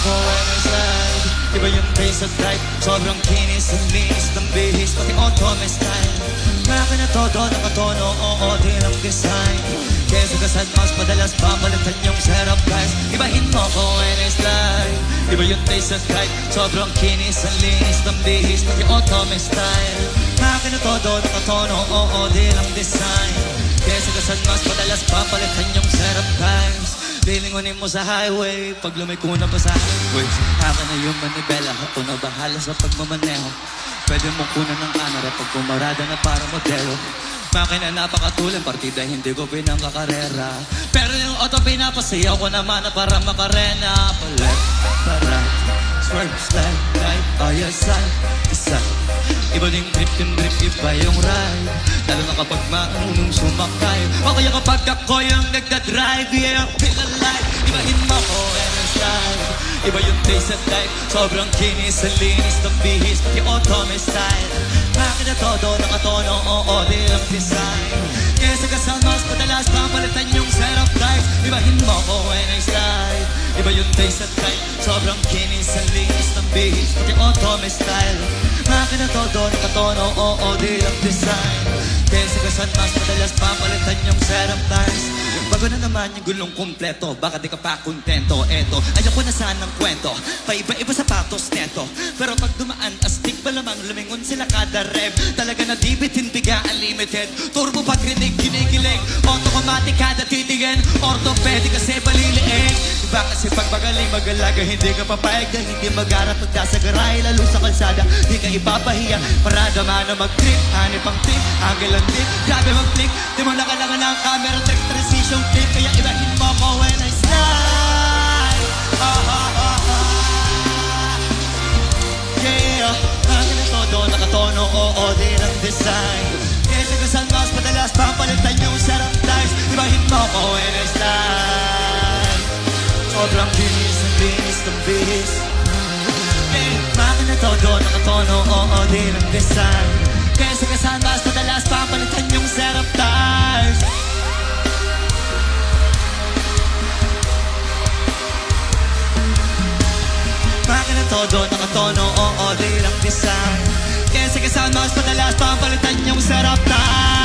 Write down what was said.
ako when I slide. Iba yung taste at type, sobrang kinis ang linis ng bihis, pati otome style. Akin na todo, nakatono, oo, di lang design. Kesa kasad mas madalas papalitan yung setup guys. Ibahin mo ko when I slide. Iba yung taste at type, sobrang kinis ang linis ng bihis, pati otome style. Akin na todo, nakatono, oo, di lang design. Kesa kasad mas madalas papalitan yung setup guys. Lilingunin mo sa highway, pag lumiko na pa sa highway. Akin na yung manibela, ako na bahala sa pagmamaneho. Pwede mong kunan ng camera pag pumarada na para modelo. Makina napakatulang partida, hindi ko pinangkakarera. Pero yung auto pinapasayaw ko naman na para makarena. Palit, parat, swerve, slide, right, side, side. Iba din trip yung drip, iba yung ride. Lalo na kapag marunong sumakay. O kaya kapag ako yung nagdadrive, yeah, feel alive. Ibahin mo ko and I slide. Iba yung taste at life, sobrang kinis ang linis ng bihis, pati otome style. Akin na todo, nakatono, oo, di lang design. Kesa kasal mas madalas papalitan yung setup guys. Ibahin mo ko when I slide. Iba yung taste at life, sobrang kinis ang linis ng bihis, pati otome style. Akin na todo, nakatono, oo, di lang design. Kesa kasal mas madalas papalitan yung setup guys. Bago na naman yung gulong kumpleto, baka di ka pa kontento. Eto, ayoko na sanang kwento, paiba-iba sapatos neto. Pero pag dumaan, astig pa lamang, lumingon sila kada rev. Talaga na dibitin, biga unlimited. Turbo pag rinig, kinikilig. Automatic kada titigin, orthopedic kasi baliliig. Diba kasi pag magaling magalaga, hindi ka papayag na hindi mag-arap. Pag nasa garay, lalo sa kalsada, di ka ipapahiya. Parada man na mag-trip, hanip ang tip, angle ang tip. Grabe mag-click, di mo nakalangan ng camera trick, precision clip. Kaya ibahin mo ko when I slide. Yeah, akin na todo, nakatono, oo, di lang design. Kesa kasal mas madalas papalitan yung sarap dice. Ibahin mo ko when I slide. Sobrang bilis ang bilis ng bihis. Akin na todo, nakatono, oo, di lang design. Kesa kasal mas madalas papalitan yung sarap dice. Akin na todo, nakatono, oo, di lang design. Kesa kasal mas madalas papalitan yung sarap dice.